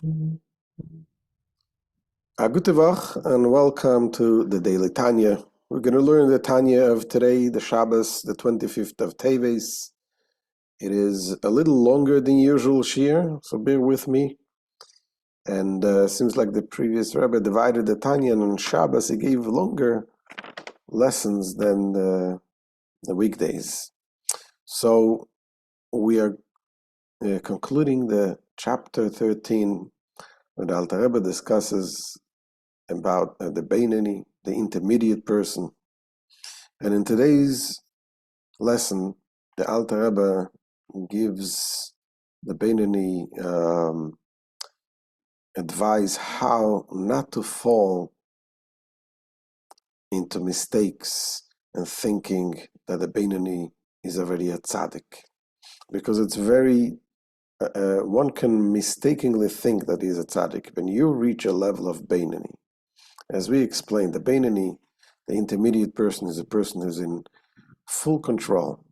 Gute Woche and welcome to the Daily Tanya. We're going to learn the Tanya of today, the Shabbos, the 25th of Teves. It is a little longer than usual shir, so bear with me. And seems like the previous Rebbe divided the Tanya, and on Shabbos he gave longer lessons than the weekdays. So we are concluding the chapter 13, where the Alter Rebbe discusses about the Beinoni, the intermediate person. And in today's lesson, the Alter Rebbe gives the Beinoni advice how not to fall into mistakes and thinking that the Beinoni is already a tzaddik. Because it's very, one can mistakenly think that he's a tzaddik. When you reach a level of Beinoni, as we explained, the Beinoni, the intermediate person, is a person who's in full control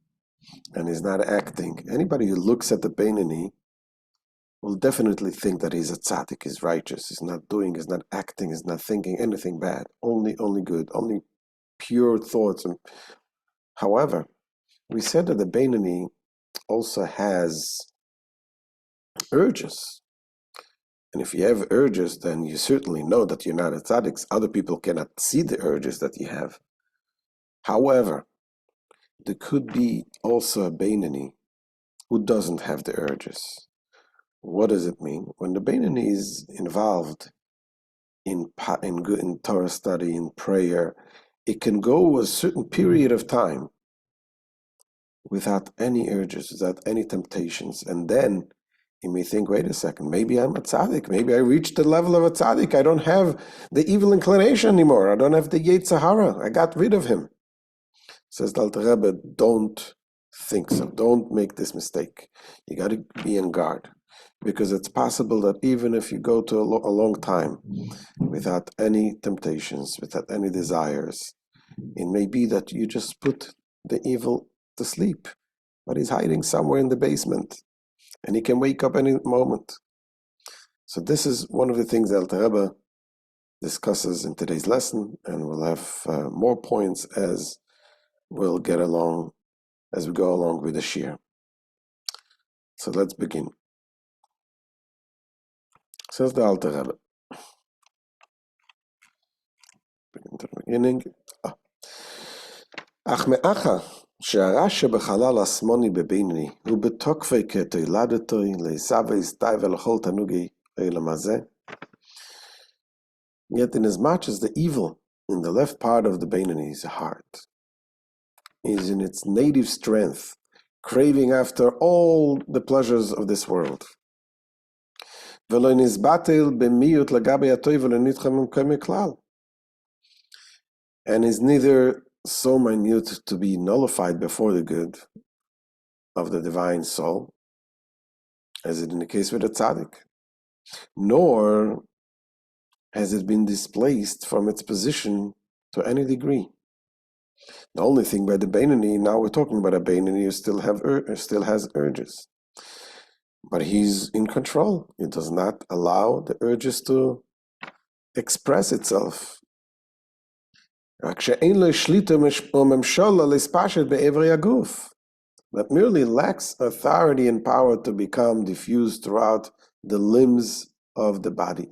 and is not acting. Anybody who looks at the Beinoni will definitely think that he's a tzaddik, he's righteous, he's not doing, he's not acting, he's not thinking anything bad, only good, only pure thoughts. And however, we said that the Beinoni also has urges. And if you have urges, then you certainly know that you're not a tzaddik. Other people cannot see the urges that you have. However, there could be also a Beinoni who doesn't have the urges. What does it mean? When the Beinoni is involved in Torah study, in prayer, it can go a certain period of time without any urges, without any temptations. And then you may think, wait a second, maybe I'm a tzaddik. Maybe I reached the level of a tzaddik. I don't have the evil inclination anymore. I don't have the Yetzer Hara. I got rid of him. Says the Alter Rebbe, don't think so. Don't make this mistake. You got to be on guard. Because it's possible that even if you go to a long time without any temptations, without any desires, it may be that you just put the evil to sleep. But he's hiding somewhere in the basement. And he can wake up any moment. So this is one of the things that Alter Rebbe discusses in today's lesson, and we'll have more points as we'll get along, as we go along with the shir. So let's begin. Says the Alter Rebbe. Begin to the beginning. Ach me'acha שהרע שבחלל השמאלי בבינוני הוא בתוקפי כתולדתוי לעשוי סתיו ולכל תענוגי העולם הזה. Yet in as much as the evil in the left part of the Beinoni's heart is in its native strength, craving after all the pleasures of this world, ולא נסבטל במיעוט לגבי הטוב ולא נתחמם כלל, and is neither so minute to be nullified before the good of the divine soul, as in the case with the tzaddik, nor has it been displaced from its position to any degree. The only thing by the Beinoni, now we're talking about a Beinoni who still has urges, but he's in control. He does not allow the urges to express itself. That merely lacks authority and power to become diffused throughout the limbs of the body,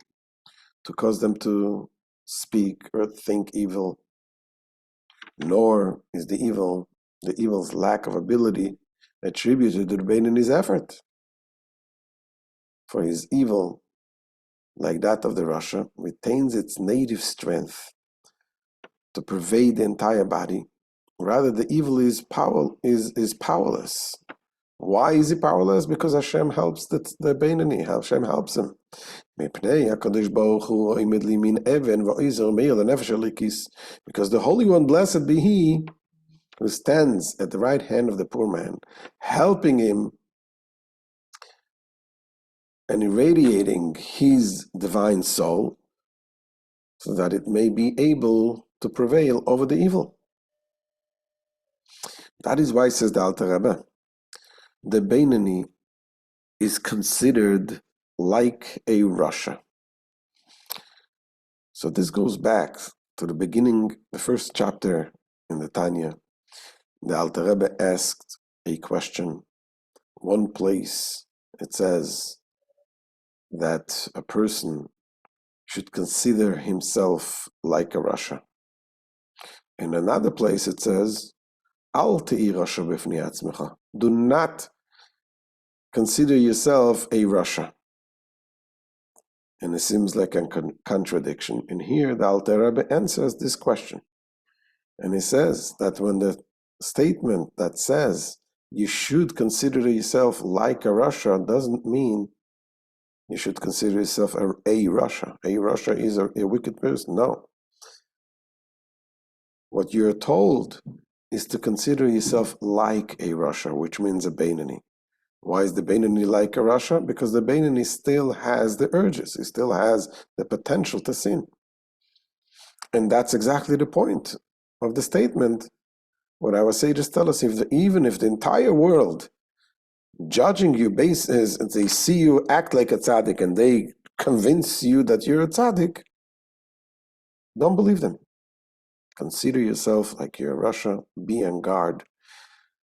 to cause them to speak or think evil. Nor is the evil's lack of ability attributed to the Beinoni's effort. For his evil, like that of the Rasha, retains its native strength to pervade the entire body. Rather, the evil is powerless. Why is he powerless? Because Hashem helps the Beinoni. Hashem helps him. Because the Holy One, blessed be He, who stands at the right hand of the poor man, helping him and irradiating his divine soul, so that it may be able to prevail over the evil. That is why, says the Alter Rebbe, the Beinoni is considered like a Russia. So this goes back to the beginning, the first chapter in the Tanya. The Alter Rebbe asked a question. One place it says that a person should consider himself like a Russia. In another place it says, Al te'i Rasha b'fnei atzmecha. Do not consider yourself a Russia. And it seems like a contradiction. And here the Alter Rebbe answers this question. And he says that when the statement that says you should consider yourself like a Russia doesn't mean you should consider yourself a Russia. A Russia is a wicked person. No. What you're told is to consider yourself like a Russia, which means a Beinani. Why is the Beinani like a Russia? Because the Beinani still has the urges. He still has the potential to sin. And that's exactly the point of the statement. What our sages tell us, even if the entire world judging you basis, they see you act like a tzaddik and they convince you that you're a tzaddik, don't believe them. Consider yourself like you're a Russia, be on guard,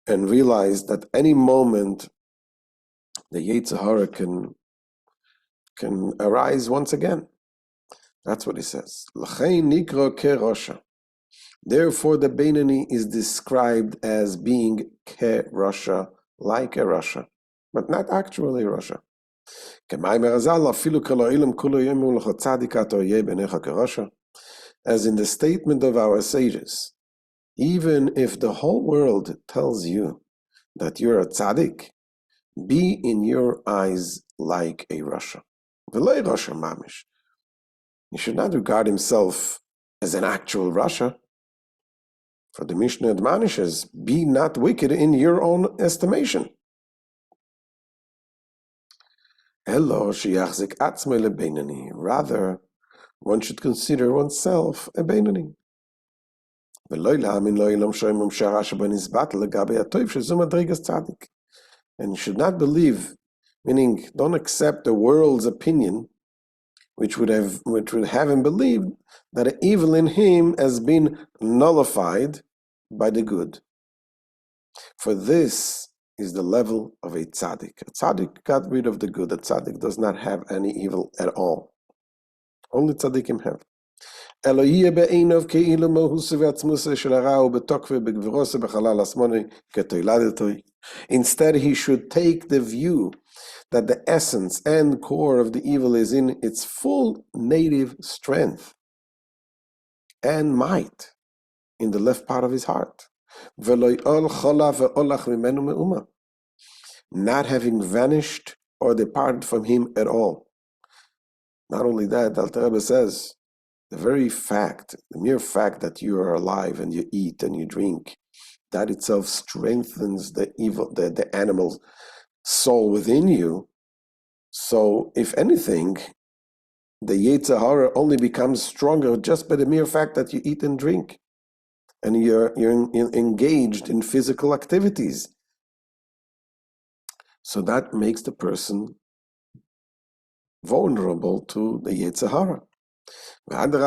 and realize that any moment the Yetzer Hara can arise once again. That's what he says. L'chein nikra ke Rasha. Therefore, the Beinani is described as being ke Rasha, like a Russia, but not actually Russia. As in the statement of our sages, even if the whole world tells you that you're a tzaddik, be in your eyes like a Russia. You should not regard himself as an actual Russia. For the Mishnah admonishes, be not wicked in your own estimation. Rather, one should consider oneself a Beinani. And you should not believe, meaning don't accept the world's opinion, which would have him believe that the evil in him has been nullified by the good. For this is the level of a tzaddik. A tzaddik got rid of the good. A tzaddik does not have any evil at all. Only tzaddikim have. Instead, he should take the view that the essence and core of the evil is in its full native strength and might in the left part of his heart. Not having vanished or departed from him at all. Not only that, Alter Rebbe says, the mere fact that you are alive and you eat and you drink, that itself strengthens the animal soul within you. So, if anything, the Yetzer Hara only becomes stronger just by the mere fact that you eat and drink, and you're engaged in physical activities. So that makes the person vulnerable to the Yetzer Hara. On the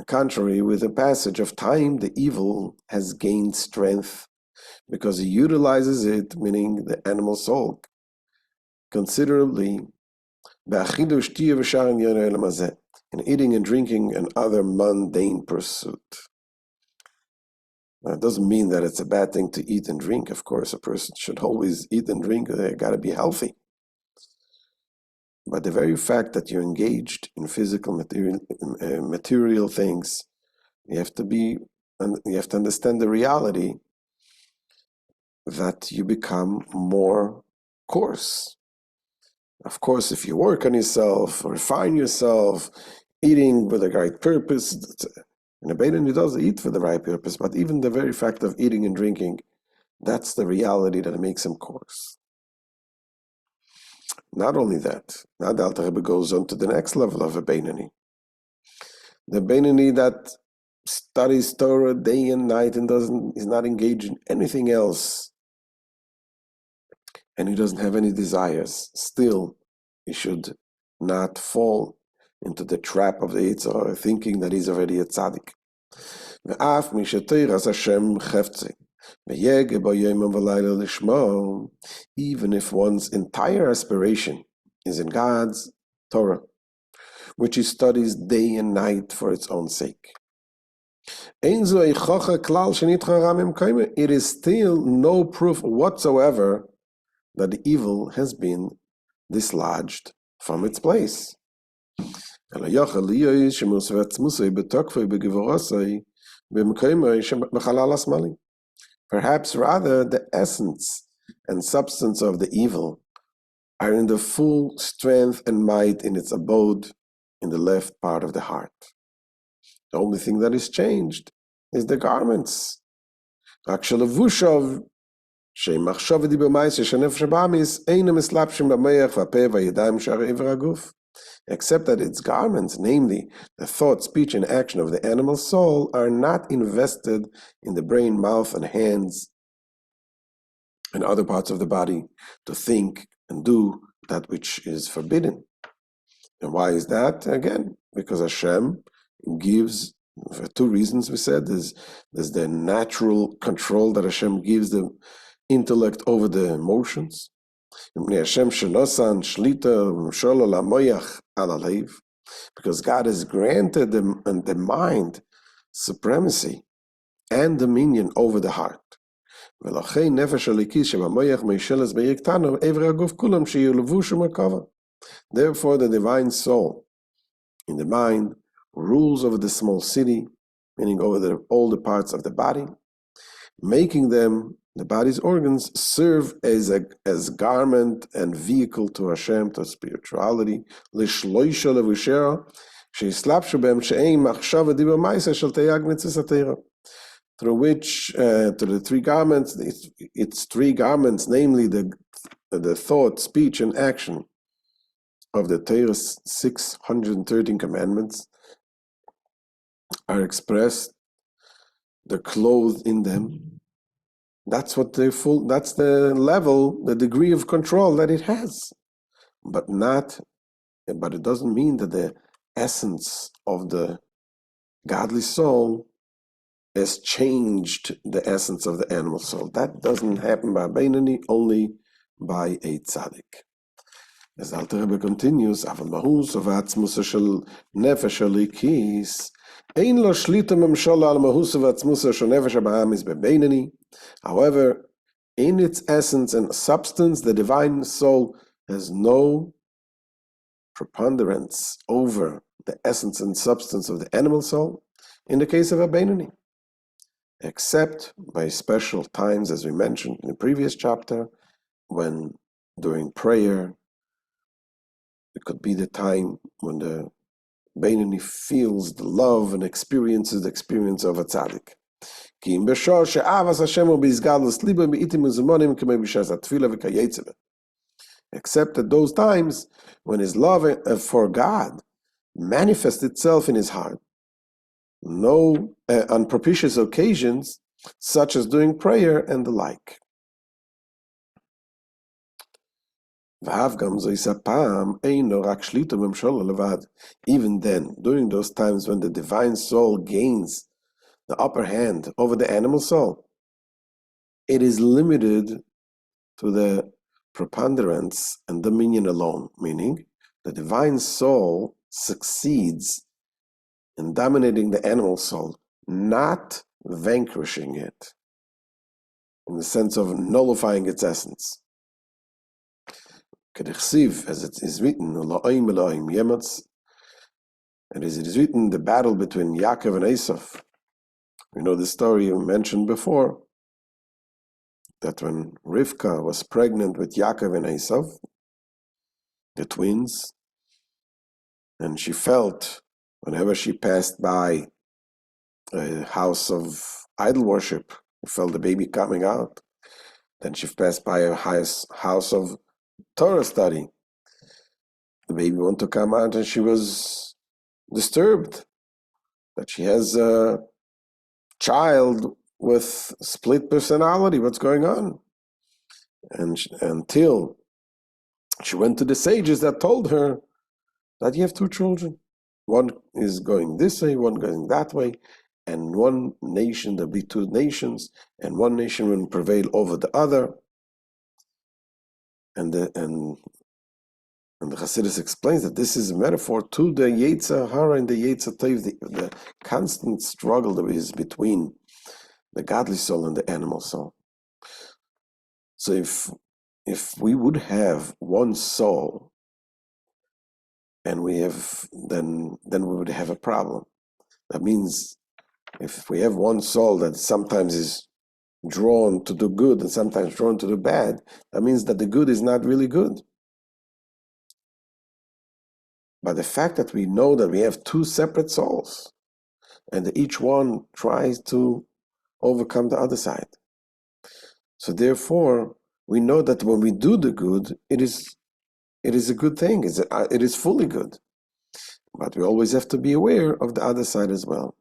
contrary, with the passage of time, the evil has gained strength because he utilizes it, meaning the animal soul, considerably in eating and drinking and other mundane pursuit. Now, it doesn't mean that it's a bad thing to eat and drink. Of course, a person should always eat and drink. They got to be healthy. But the very fact that you're engaged in physical material things, you have to understand the reality that you become more coarse. Of course, if you work on yourself, refine yourself, eating with the right purpose, and a Beinani does eat for the right purpose, but even the very fact of eating and drinking, that's the reality that makes him coarse. Not only that, now the Alter Rebbe goes on to the next level of a Beinani. The Beinani that studies Torah day and night and is not engaged in anything else and he doesn't have any desires, still he should not fall into the trap of the Yetzer Hara, thinking that he's already a tzaddik. ואף מי שתירס השם חפצי, ויגע בו יומם ולילה לשמו, even if one's entire aspiration is in God's Torah, which he studies day and night for its own sake. It is still no proof whatsoever that the evil has been dislodged from its place. Perhaps rather the essence and substance of the evil are in the full strength and might in its abode in the left part of the heart. The only thing that is changed is the garments. Except that its garments, namely the thought, speech, and action of the animal soul, are not invested in the brain, mouth, and hands and other parts of the body to think and do that which is forbidden. And why is that? Again, because Hashem gives, for two reasons we said, there's the natural control that Hashem gives the intellect over the emotions. Because God has granted the mind supremacy and dominion over the heart. Therefore, the divine soul in the mind rules over the small city, meaning over all the parts of the body, making them, the body's organs, serve as garment and vehicle to Hashem, to spirituality, through which, to the three garments, its three garments, namely the thought, speech, and action of the Torah's 613 commandments, are expressed. They're clothed in them. That's that's the level, the degree of control that it has. But it doesn't mean that the essence of the godly soul has changed the essence of the animal soul. That doesn't happen by Beinani, only by a tzaddik. As the Alter Rebbe continues, אבל מהות ועצמוסו של נפש הליקיס, אין לו שליטה ממשלה על מהות ועצמוסו של נפש הבאמיס בבינני. However, in its essence and substance, the divine soul has no preponderance over the essence and substance of the animal soul in the case of a Beinani, except by special times, as we mentioned in the previous chapter, when during prayer, it could be the time when the Beinani feels the love and experiences the experience of a tzaddik. Except at those times when his love for God manifests itself in his heart, on propitious occasions, such as during prayer and the like. Even then, during those times when the divine soul gains the upper hand over the animal soul, it is limited to the preponderance and dominion alone, meaning the divine soul succeeds in dominating the animal soul, not vanquishing it, in the sense of nullifying its essence. As it is written, and as it is written, the battle between Yaakov and Esav. We know the story we mentioned before, that when Rivka was pregnant with Yaakov and Esav, the twins, and she felt, whenever she passed by a house of idol worship, she felt the baby coming out. Then she passed by a house of Torah study. The baby wanted to come out, and she was disturbed that she has a child with split personality. What's going on? until she went to the sages that told her that you have two children. One is going this way, one going that way, and one nation, there'll be two nations, and one nation will prevail over the other. And the Chassidus explains that this is a metaphor to the Yetzer Hara and the Yetzer Teves, the constant struggle that is between the godly soul and the animal soul. So if we would have one soul, and we have then we would have a problem. That means if we have one soul that sometimes is drawn to do good and sometimes drawn to do bad, that means that the good is not really good. But the fact that we know that we have two separate souls, and that each one tries to overcome the other side. So therefore, we know that when we do the good, it is a good thing. It is fully good. But we always have to be aware of the other side as well.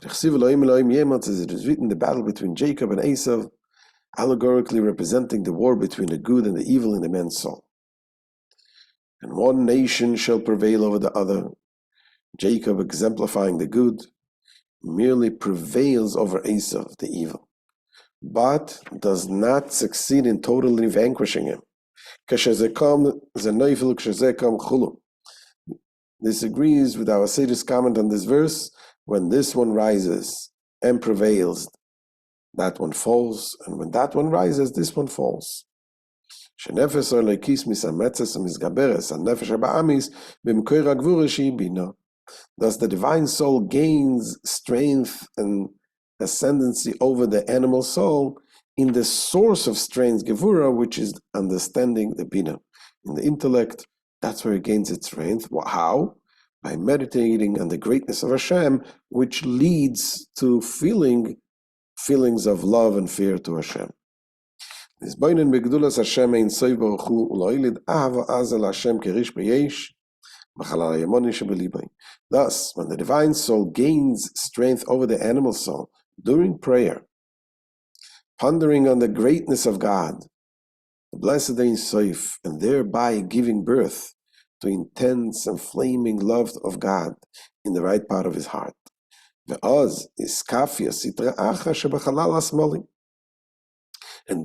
It is written the battle between Jacob and Esau, allegorically representing the war between the good and the evil in the man's soul. And one nation shall prevail over the other. Jacob, exemplifying the good, merely prevails over Esau, the evil, but does not succeed in totally vanquishing him. This agrees with our sage's comment on this verse: when this one rises and prevails, that one falls, and when that one rises, this one falls. Thus the divine soul gains strength and ascendancy over the animal soul in the source of strength, Gevura, which is understanding, the Bina. In the intellect, that's where it gains its strength. How? By meditating on the greatness of Hashem, which leads to feelings of love and fear to Hashem. Thus, when the divine soul gains strength over the animal soul during prayer, pondering on the greatness of God, the blessed Ein Sof, and thereby giving birth to intense and flaming love of God in the right part of his heart. And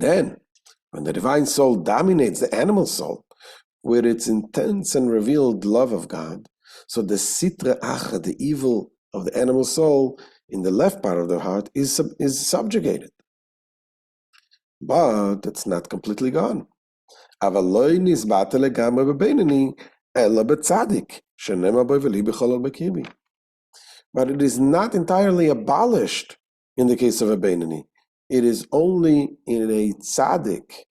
then, when the divine soul dominates the animal soul with its intense and revealed love of God, so the sitra acha, the evil of the animal soul in the left part of the heart, is subjugated. But it's not completely gone. But it is not entirely abolished in the case of a Beinani. It is only in a tzaddik.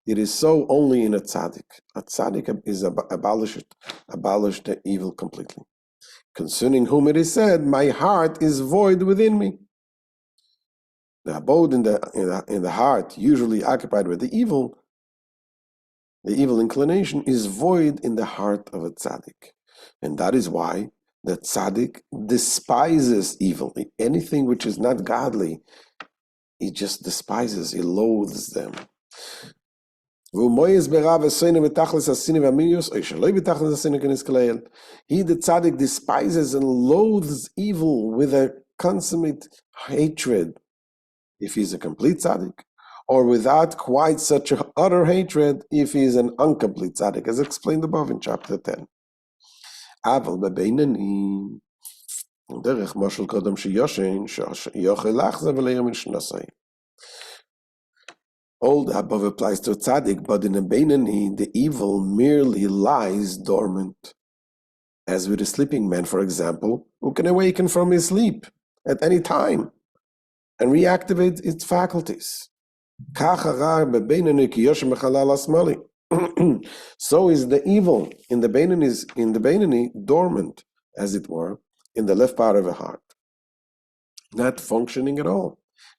It is so only in a tzaddik. A tzaddik is abolished the evil completely. Concerning whom it is said, my heart is void within me. The abode in the heart, usually occupied with the evil inclination, is void in the heart of a tzaddik. And that is why the tzaddik despises evil. Anything which is not godly, he just despises, he loathes them. He, the tzaddik, despises and loathes evil with a consummate hatred, if he's a complete tzaddik, or without quite such an utter hatred if he is an incomplete tzaddik, as explained above in chapter 10. All the above applies to a tzaddik, but in a Beinani, the evil merely lies dormant. As with a sleeping man, for example, who can awaken from his sleep at any time and reactivate its faculties. So is the evil in the Beinani dormant, as it were, in the left part of the heart, not functioning at all,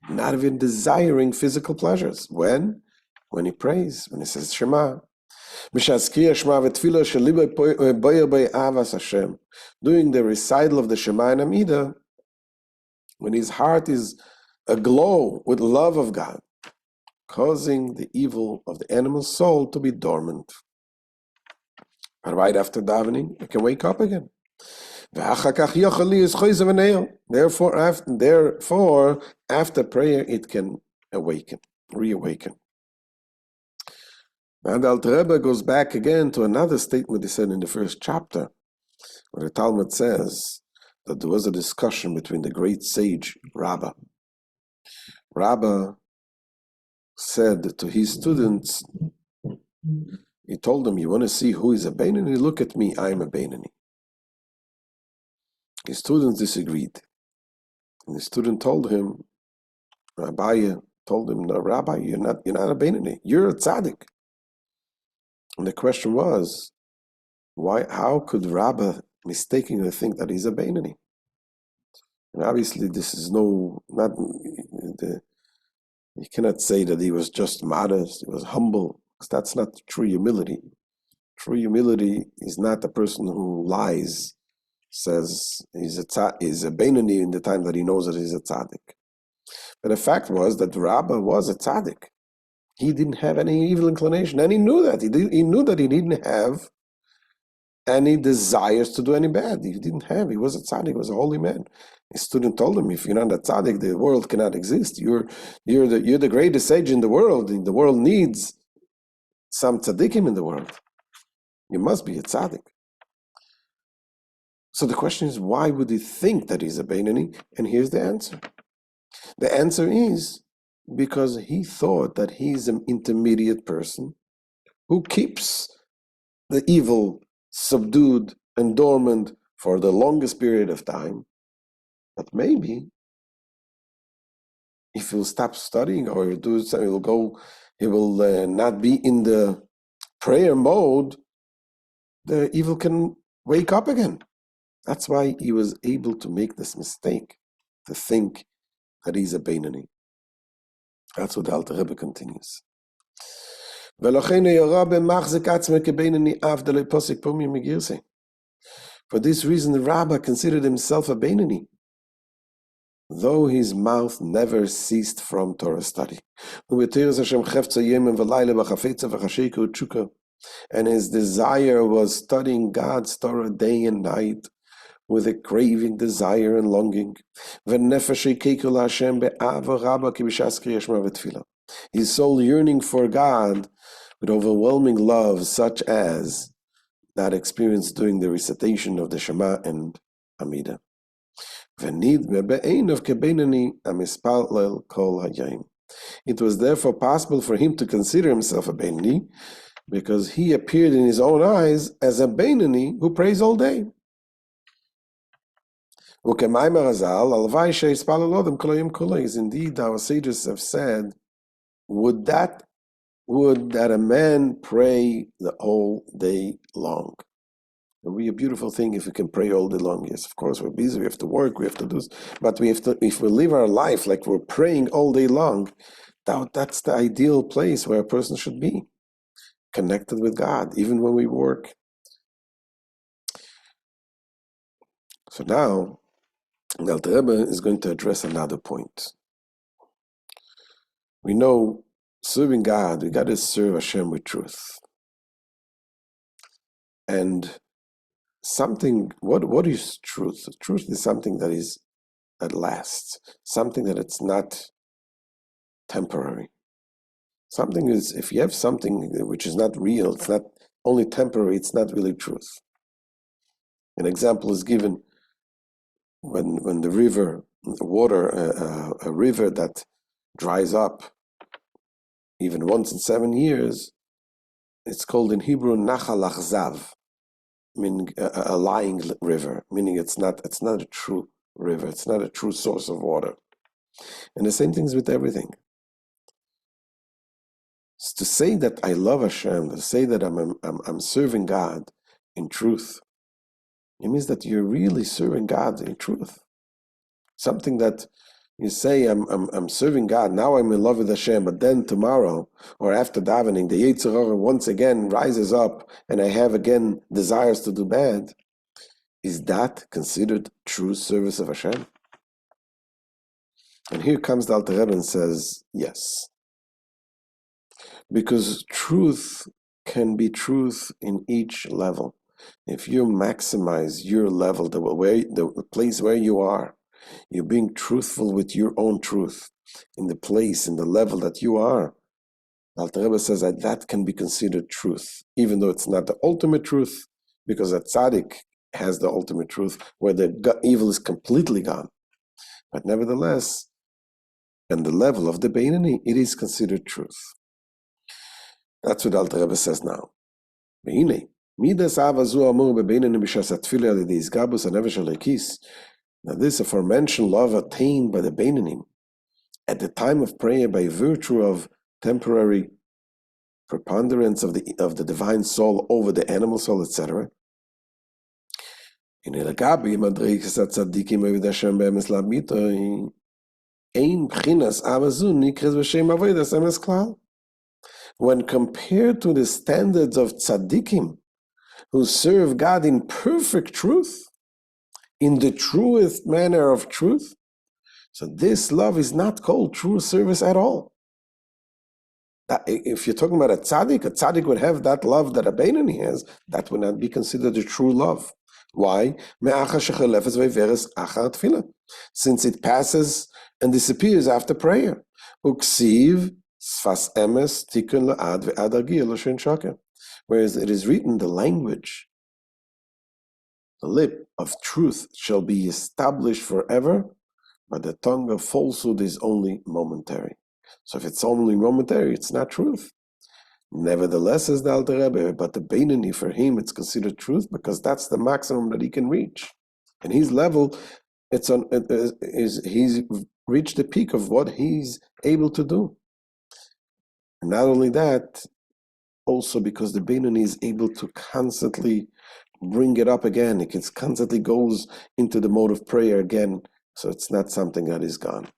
not even desiring physical pleasures. When he prays, when he says Shema. Doing the recital of the Shema and Amida, when his heart is aglow with love of God, causing the evil of the animal soul to be dormant. But right after davening, it can wake up again. Therefore, after prayer, it can reawaken. And Alter Rebbe goes back again to another statement he said in the first chapter, where the Talmud says that there was a discussion between the great sage Rabbah. Rabbah said to his students, he told them, you want to see who is a Beinoni? Look at me, I am a Beinoni. His students disagreed. And the student told him, Rabbi told him, no, Rabbi, you're not a Beinoni, you're a tzaddik. And the question was, how could Rabbah mistakenly think that he's a Beinoni? And obviously this is you cannot say that he was just modest, he was humble, because that's not true humility. True humility is not a person who lies, says he's a Beinoni in the time that he knows that he's a tzaddik. But the fact was that Rabbah was a tzaddik. He didn't have any evil inclination, and he knew that. He knew that he didn't have any desires to do any bad. He was a tzaddik, he was a holy man. His student told him, if you're not a tzaddik, the world cannot exist. You're the greatest sage in the world. The world needs some tzaddikim in the world. You must be a tzaddik. So the question is, why would he think that he's a Beinoni? And here's the answer. The answer is because he thought that he's an intermediate person who keeps the evil subdued and dormant for the longest period of time. But maybe if he'll stop studying or he'll do something, he will not be in the prayer mode, the evil can wake up again. That's why he was able to make this mistake, to think that he's a Beinoni. That's what the Alter Rebbe continues. For this reason, the Rabbah considered himself a Beinoni, though his mouth never ceased from Torah study. And his desire was studying God's Torah day and night, with a craving, desire, and longing. His soul yearning for God with overwhelming love, such as that experienced during the recitation of the Shema and Amidah. It was therefore possible for him to consider himself a Beinoni, because he appeared in his own eyes as a Beinoni who prays all day. Is indeed, our sages have said, would that a man pray the whole day long? It would be a beautiful thing if we can pray all day long. Yes, of course, we're busy, we have to work, we have to do this, but if we live our life like we're praying all day long, that's the ideal place where a person should be, connected with God, even when we work. So now, the Alter Rebbe is going to address another point. We know, serving God, we got to serve Hashem with truth. And what is truth? Truth is something that lasts, something that it's not temporary. Something is, if you have something which is not real, it's not only temporary, it's not really truth. An example is given when the river, a river that dries up even once in 7 years, it's called in Hebrew Nachal Achzav, meaning a lying river, meaning it's not a true river, it's not a true source of water. And the same thing is with everything. To say that I love Hashem, to say that I'm serving God in truth, it means that you're really serving God in truth. Something that you say, I'm serving God, now I'm in love with Hashem, but then tomorrow or after davening, the Yetzer Hara once again rises up and I have again desires to do bad. Is that considered true service of Hashem? And here comes the Alter Rebbe and says, yes. because truth can be truth in each level. If you maximize your level, the place where you are, you're being truthful with your own truth in the place, in the level that you are. Alter Rebbe says that can be considered truth, even though it's not the ultimate truth, because a tzaddik has the ultimate truth, where the evil is completely gone. But nevertheless, on the level of the Beinoni, it is considered truth. That's what Alter Rebbe says now. Now this aforementioned love attained by the Beinonim at the time of prayer by virtue of temporary preponderance of the divine soul over the animal soul, etc. When compared to the standards of tzaddikim, who serve God in perfect truth, in the truest manner of truth, so this love is not called true service at all. If you're talking about a tzaddik would have that love that a Beinoni has, that would not be considered a true love. Why? Since it passes and disappears after prayer. Whereas it is written, the language, the lip of truth shall be established forever, but the tongue of falsehood is only momentary. So if it's only momentary, it's not truth. Nevertheless, says the Alter Rebbe, but the Beinoni, for him, it's considered truth because that's the maximum that he can reach. And his level, he's reached the peak of what he's able to do. And not only that, also because the Beinoni is able to constantly bring it up again. It constantly goes into the mode of prayer again. So it's not something that is gone.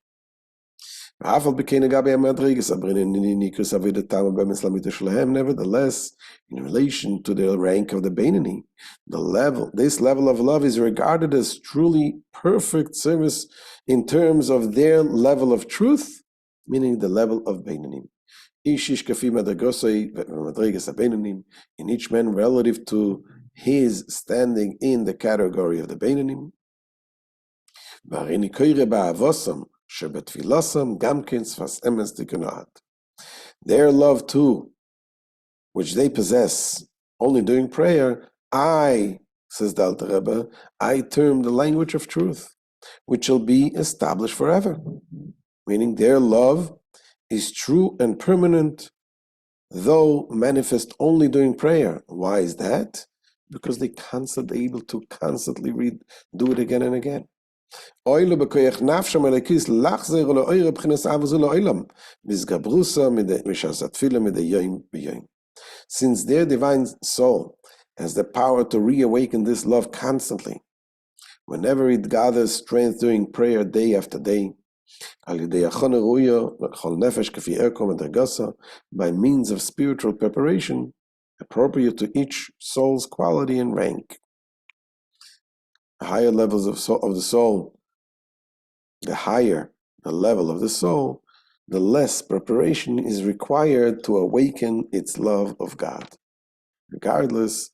Nevertheless, in relation to the rank of the Beinoni, this level of love is regarded as truly perfect service in terms of their level of truth, meaning the level of Beinonim. In each man relative to his standing in the category of the Beinonim. Their love too, which they possess only during prayer, says the Alter Rebbe, I term the language of truth, which shall be established forever. Meaning their love is true and permanent, though manifest only during prayer. Why is that? Because they constantly able to do it again and again. Since their divine soul has the power to reawaken this love constantly, whenever it gathers strength during prayer day after day, by means of spiritual preparation appropriate to each soul's quality and rank. Higher levels of the soul, the higher the level of the soul, the less preparation is required to awaken its love of God. Regardless,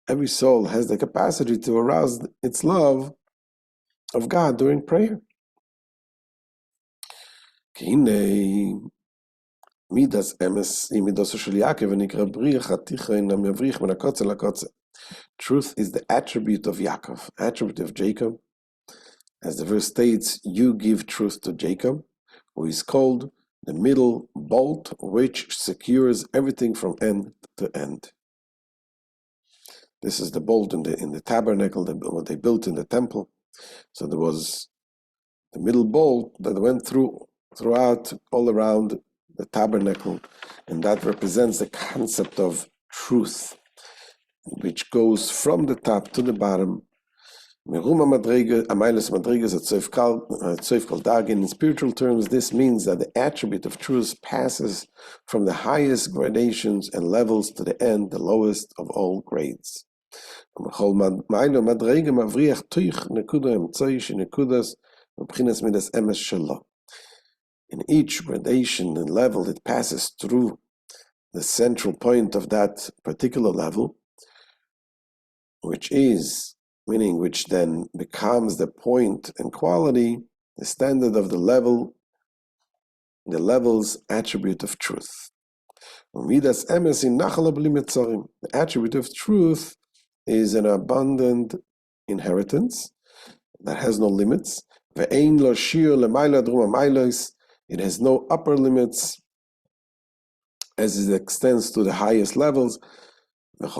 every soul has the capacity to arouse its love of God during prayer. Truth is the attribute of Yaakov, attribute of Jacob. As the verse states, you give truth to Jacob, who is called the middle bolt, which secures everything from end to end. This is the bolt in the tabernacle, what they built in the temple. So there was the middle bolt that went throughout all around the tabernacle, and that represents the concept of truth, which goes from the top to the bottom. In spiritual terms, this means that the attribute of truth passes from the highest gradations and levels to the end, the lowest of all grades. In each gradation and level, it passes through the central point of that particular level, which then becomes the point and quality, the standard of the level's attribute of truth. The attribute of truth is an abundant inheritance that has no limits. It has no upper limits as it extends to the highest levels. And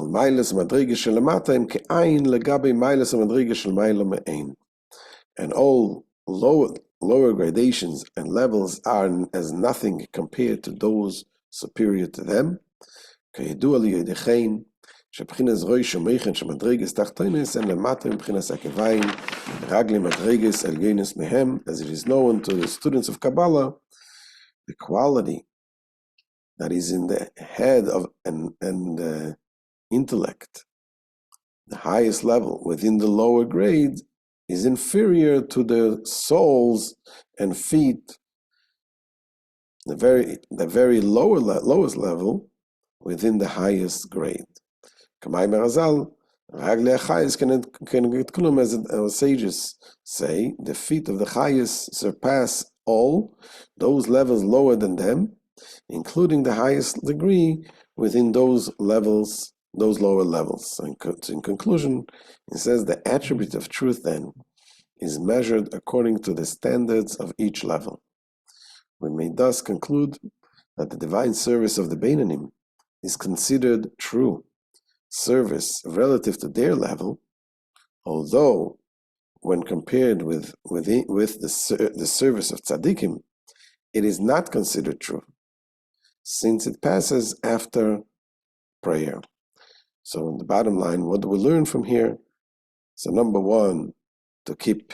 all lower gradations and levels are as nothing compared to those superior to them. שבחינס רויש ומייכן שמדרגס תחתונס הם למטה מבחינס עקביים רגלי מדרגס עליונס מהם, as it is known to the students of Kabbalah, the quality that is in the head of and the intellect, the highest level within the lower grade, is inferior to the soles and feet, the very lowest level within the highest grade. As our sages say, the feet of the highest surpass all those levels lower than them, including the highest degree within those lower levels. So in conclusion, it says the attribute of truth then is measured according to the standards of each level. We may thus conclude that the divine service of the Beinanim is considered true service relative to their level, although when compared with the service of tzaddikim, it is not considered true, since it passes after prayer. So in the bottom line, what do we learn from here? So number one, to keep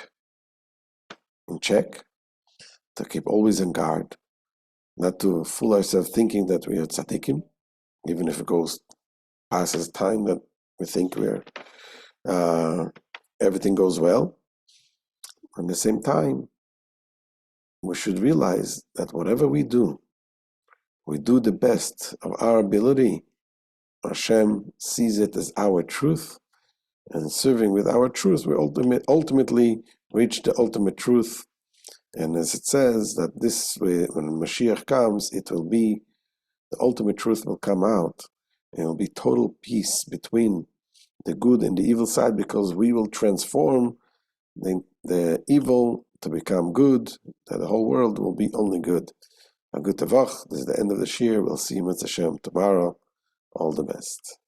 in check, to keep always on guard, not to fool ourselves thinking that we are tzaddikim, even if it passes time that we think everything goes well. At the same time, we should realize that whatever we do the best of our ability. Hashem sees it as our truth, and serving with our truth, we ultimately reach the ultimate truth. And as it says, that this way, when Mashiach comes, the ultimate truth will come out. It will be total peace between the good and the evil side, because we will transform the evil to become good, that the whole world will be only good. A good tavach. This is the end of the shir. We'll see you, Mitzvah Hashem, tomorrow. All the best.